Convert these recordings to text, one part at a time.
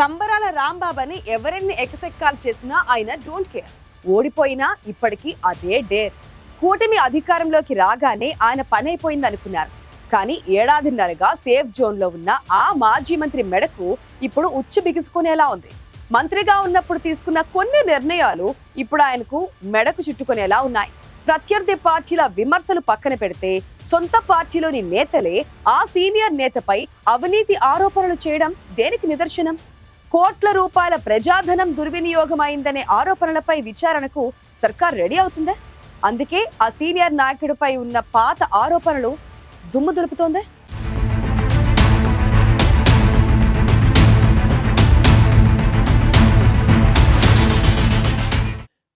సంబరాల రాంబాబని ఎవరెన్ని ఎకసెక్కాలు చేసినా ఆయన డోంట్ కేర్. ఓడిపోయినా ఇప్పటికీ అదే డేర్. కూటమి అధికారంలోకి రాగానే ఆయన పని అయిపోయింది అనుకున్నారు. కానీ ఏడాదిన్నరగా సేఫ్ జోన్ లో ఉన్న ఆ మాజీ మంత్రి మెడకు ఇప్పుడు ఉచ్చు బిగుసుకునేలా ఉంది. మంత్రిగా ఉన్నప్పుడు తీసుకున్న కొన్ని నిర్ణయాలు ఇప్పుడు ఆయనకు మెడకు చుట్టుకునేలా ఉన్నాయి. ప్రత్యర్థి పార్టీల విమర్శలు పక్కన పెడితే సొంత పార్టీలోని నేతలే ఆ సీనియర్ నేతపై అవినీతి ఆరోపణలు చేయడం దేనికి నిదర్శనం? కోట్ల రూపాయల ప్రజాధనం దుర్వినియోగం అయిందనే ఆరోపణలపై విచారణకు సర్కార్ రెడీ అవుతుందా? అందుకే ఆ సీనియర్ నాయకుడిపై ఉన్న పాత ఆరోపణలు దుమ్ము దులుపుతోందే.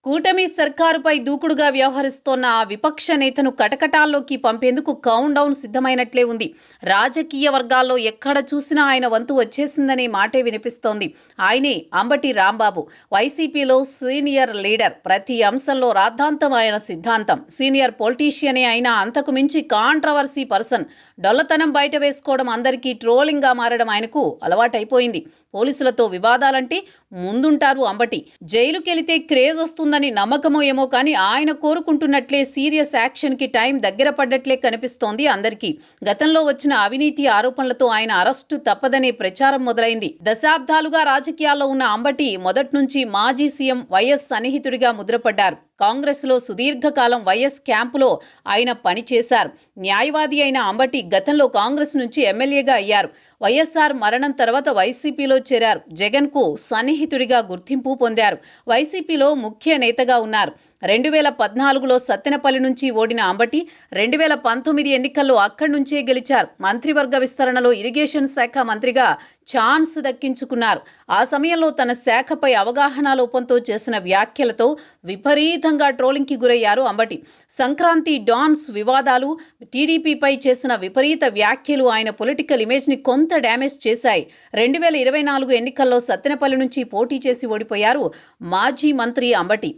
కూటమి సర్కారుపై దూకుడుగా వ్యవహరిస్తోన్న ఆ విపక్ష నేతను కటకటాల్లోకి పంపేందుకు కౌంట్ డౌన్ సిద్ధమైనట్లే ఉంది. రాజకీయ వర్గాల్లో ఎక్కడ చూసినా ఆయన వంతు వచ్చేసిందనే మాటే వినిపిస్తోంది. ఆయనే అంబటి రాంబాబు. వైసీపీలో సీనియర్ లీడర్. ప్రతి అంశంలో రాద్ధాంతం ఆయన సిద్ధాంతం. సీనియర్ పొలిటీషియనే అయినా అంతకు మించి కాంట్రవర్సీ పర్సన్. డొల్లతనం బయట వేసుకోవడం, అందరికీ ట్రోలింగ్గా మారడం ఆయనకు అలవాటైపోయింది. పోలీసులతో వివాదాలంటే ముందుంటారు అంబటి. జైలుకెళితే క్రేజ్ వస్తుందని నమ్మకమో ఏమో కానీ ఆయన కోరుకుంటున్నట్లే సీరియస్ యాక్షన్ కి టైం దగ్గర పడ్డట్లే కనిపిస్తోంది అందరికీ. గతంలో వచ్చిన అవినీతి ఆరోపణలతో ఆయన అరెస్టు తప్పదనే ప్రచారం మొదలైంది. దశాబ్దాలుగా రాజకీయాల్లో ఉన్న అంబటి మొదటి నుంచి మాజీ సీఎం వైఎస్ సన్నిహితుడిగా ముద్రపడ్డారు. కాంగ్రెస్ లో సుదీర్ఘకాలం వైఎస్ క్యాంపులో ఆయన పనిచేశారు. న్యాయవాది అయిన అంబటి గతంలో కాంగ్రెస్ నుంచి ఎమ్మెల్యేగా అయ్యారు. వైఎస్ఆర్ మరణం తర్వాత వైసీపీలో చేరారు. జగన్ కు సన్నిహితుడిగా గుర్తింపు పొందారు. వైసీపీలో ముఖ్య నేతగా ఉన్నారు. 2014లో సత్తెనపల్లి నుంచి ఓడిన అంబటి 2019 ఎన్నికల్లో అక్కడి నుంచే గెలిచారు. మంత్రివర్గ విస్తరణలో ఇరిగేషన్ శాఖ మంత్రిగా ఛాన్స్ దక్కించుకున్నారు. ఆ సమయంలో తన శాఖపై అవగాహన లోపంతో చేసిన వ్యాఖ్యలతో విపరీతంగా ట్రోలింగ్కి గురయ్యారు అంబటి. సంక్రాంతి డాన్స్ వివాదాలు, టీడీపీపై చేసిన విపరీత వ్యాఖ్యలు ఆయన పొలిటికల్ ఇమేజ్ ని కొంత డ్యామేజ్ చేశాయి. 2024 ఎన్నికల్లో సత్తెనపల్లి నుంచి పోటీ చేసి ఓడిపోయారు మాజీ మంత్రి అంబటి.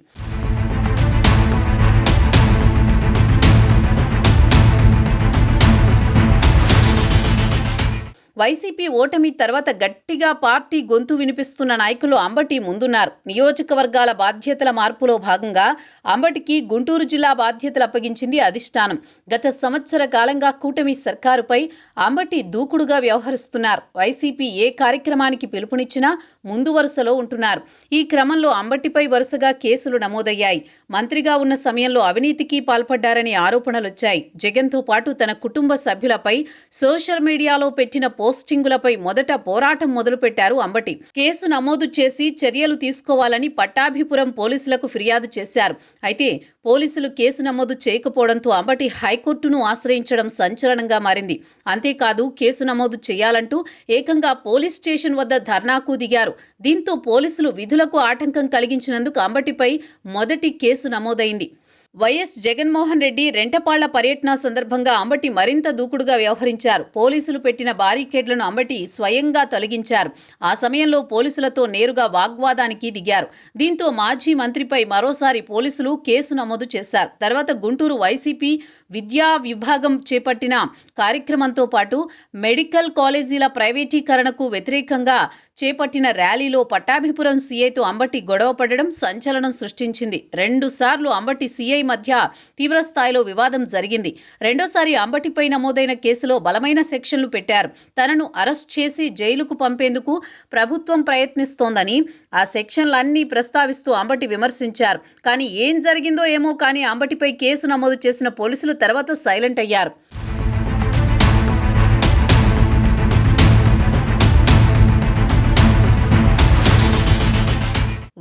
వైసీపీ ఓటమి తర్వాత గట్టిగా పార్టీ గొంతు వినిపిస్తున్న నాయకులు అంబటి ముందున్నారు. నియోజకవర్గాల బాధ్యతల మార్పులో భాగంగా అంబటికి గుంటూరు జిల్లా బాధ్యతలు అప్పగించింది అధిష్టానం. గత సంవత్సర కాలంగా కూటమి సర్కారుపై అంబటి దూకుడుగా వ్యవహరిస్తున్నారు. వైసీపీ ఏ కార్యక్రమానికి పిలుపునిచ్చినా ముందు వరుసలో ఉంటున్నారు. ఈ క్రమంలో అంబటిపై వరుసగా కేసులు నమోదయ్యాయి. మంత్రిగా ఉన్న సమయంలో అవినీతికి పాల్పడ్డారనే ఆరోపణలొచ్చాయి. జగన్తో పాటు తన కుటుంబ సభ్యులపై సోషల్ మీడియాలో పెట్టిన పోస్టింగులపై మొదట పోరాటం మొదలుపెట్టారు అంబటి. కేసు నమోదు చేసి చర్యలు తీసుకోవాలని పట్టాభిపురం పోలీసులకు ఫిర్యాదు చేశారు. అయితే పోలీసులు కేసు నమోదు చేయకపోవడంతో అంబటి హైకోర్టును ఆశ్రయించడం సంచలనంగా మారింది. అంతేకాదు కేసు నమోదు చేయాలంటూ ఏకంగా పోలీస్ స్టేషన్ వద్ద ధర్నాకు దిగారు. దీంతో పోలీసులు విధులకు ఆటంకం కలిగించినందుకు అంబటిపై మొదటి కేసు నమోదైంది. వైఎస్ జగన్మోహన్ రెడ్డి రెంటపాళ్ల పర్యటన సందర్భంగా అంబటి మరింత దూకుడుగా వ్యవహరించారు. పోలీసులు పెట్టిన బారికేడ్లను అంబటి స్వయంగా తొలగించారు. ఆ సమయంలో పోలీసులతో నేరుగా వాగ్వాదానికి దిగారు. దీంతో మాజీ మంత్రిపై మరోసారి పోలీసులు కేసు నమోదు చేశారు. తర్వాత గుంటూరు వైసీపీ విద్యా విభాగం చేపట్టిన కార్యక్రమంతో పాటు మెడికల్ కాలేజీల ప్రైవేటీకరణకు వ్యతిరేకంగా చేపట్టిన ర్యాలీలో పట్టాభిపురం సీఐతో అంబటి గొడవ పడడం సంచలనం సృష్టించింది. 2 సార్లు అంబటి సీఐ మధ్య తీవ్రస్థాయిలో వివాదం జరిగింది. రెండోసారి అంబటిపై నమోదైన కేసులో బలమైన సెక్షన్లు పెట్టారు. తనను అరెస్ట్ చేసి జైలుకు పంపేందుకు ప్రభుత్వం ప్రయత్నిస్తోందని ఆ సెక్షన్లన్నీ ప్రస్తావిస్తూ అంబటి విమర్శించారు. కానీ ఏం జరిగిందో ఏమో కానీ అంబటిపై కేసు నమోదు చేసిన పోలీసులు తర్వాత సైలెంట్ అయ్యారు.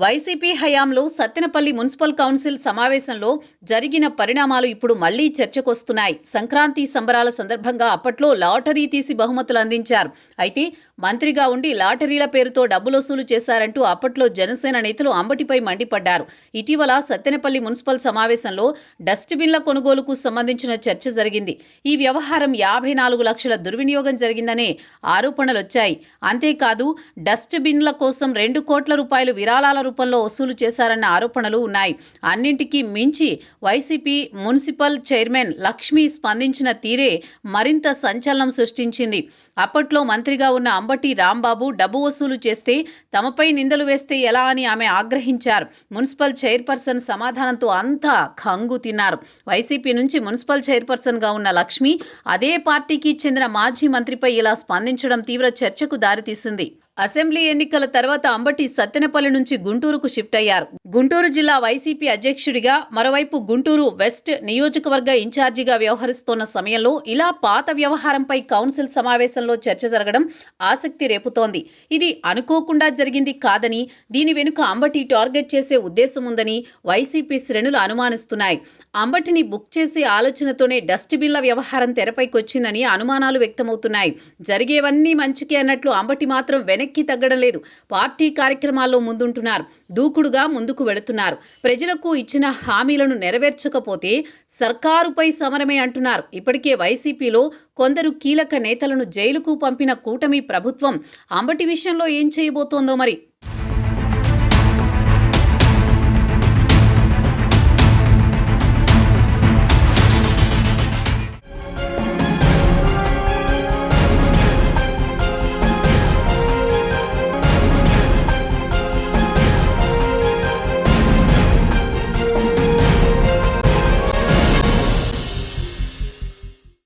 వైసీపీ హయాంలో సత్తెనపల్లి మున్సిపల్ కౌన్సిల్ సమావేశంలో జరిగిన పరిణామాలు ఇప్పుడు మళ్లీ చర్చకొస్తున్నాయి. సంక్రాంతి సంబరాల సందర్భంగా అప్పట్లో లాటరీ తీసి బహుమతులు అందించారు. అయితే మంత్రిగా ఉండి లాటరీల పేరుతో డబ్బులు వసూలు చేశారంటూ అప్పట్లో జనసేన నేతలు అంబటిపై మండిపడ్డారు. ఇటీవల సత్తెనపల్లి మున్సిపల్ సమావేశంలో డస్ట్బిన్ల కొనుగోలుకు సంబంధించిన చర్చ జరిగింది. ఈ వ్యవహారం 54 లక్షల దుర్వినియోగం జరిగిందనే ఆరోపణలొచ్చాయి. అంతేకాదు డస్ట్బిన్ల కోసం 2 కోట్ల రూపాయలు విరాళాల రూపంలో వసూలు చేశారన్న ఆరోపణలు ఉన్నాయి. అన్నింటికీ మించి వైసీపీ మున్సిపల్ చైర్మన్ లక్ష్మి స్పందించిన తీరే మరింత సంచలనం సృష్టించింది. అప్పట్లో మంత్రిగా ఉన్న అంబటి రాంబాబు డబ్బు వసూలు చేస్తే తమపై నిందలు వేస్తే ఎలా అని ఆమె ఆగ్రహించారు. మున్సిపల్ చైర్పర్సన్ సమాధానంతో అంతా ఖంగు తిన్నారు. వైసీపీ నుంచి మున్సిపల్ చైర్పర్సన్ గా ఉన్న లక్ష్మి అదే పార్టీకి చెందిన మాజీ మంత్రిపై ఇలా స్పందించడం తీవ్ర చర్చకు దారితీసింది. అసెంబ్లీ ఎన్నికల తర్వాత అంబటి సత్తెనపల్లి నుంచి గుంటూరుకు షిఫ్ట్ అయ్యారు. గుంటూరు జిల్లా వైసీపీ అధ్యక్షుడిగా, మరోవైపు గుంటూరు వెస్ట్ నియోజకవర్గ ఇన్ఛార్జిగా వ్యవహరిస్తున్న సమయంలో ఇలా పాత వ్యవహారంపై కౌన్సిల్ సమావేశంలో చర్చ జరగడం ఆసక్తి రేపుతోంది. ఇది అనుకోకుండా జరిగింది కాదని, దీని వెనుక అంబటి టార్గెట్ చేసే ఉద్దేశం ఉందని వైసీపీ శ్రేణులు అనుమానిస్తున్నాయి. అంబటిని బుక్ చేసే ఆలోచనతోనే డస్ట్బిన్ల వ్యవహారం తెరపైకొచ్చిందని అనుమానాలు వ్యక్తమవుతున్నాయి. జరిగేవన్నీ మంచికే అన్నట్లు అంబటి మాత్రం వెనక్కి తగ్గడం లేదు. పార్టీ కార్యక్రమాల్లో ముందుంటున్నారు. దూకుడుగా ముందుకు వెళుతున్నారు. ప్రజలకు ఇచ్చిన హామీలను నెరవేర్చకపోతే సర్కారుపై సమరమే అంటున్నారు. ఇప్పటికే వైసీపీలో కొందరు కీలక నేతలను జైలుకు పంపిన కూటమి ప్రభుత్వం అంబటి విషయంలో ఏం చేయబోతోందో మరి.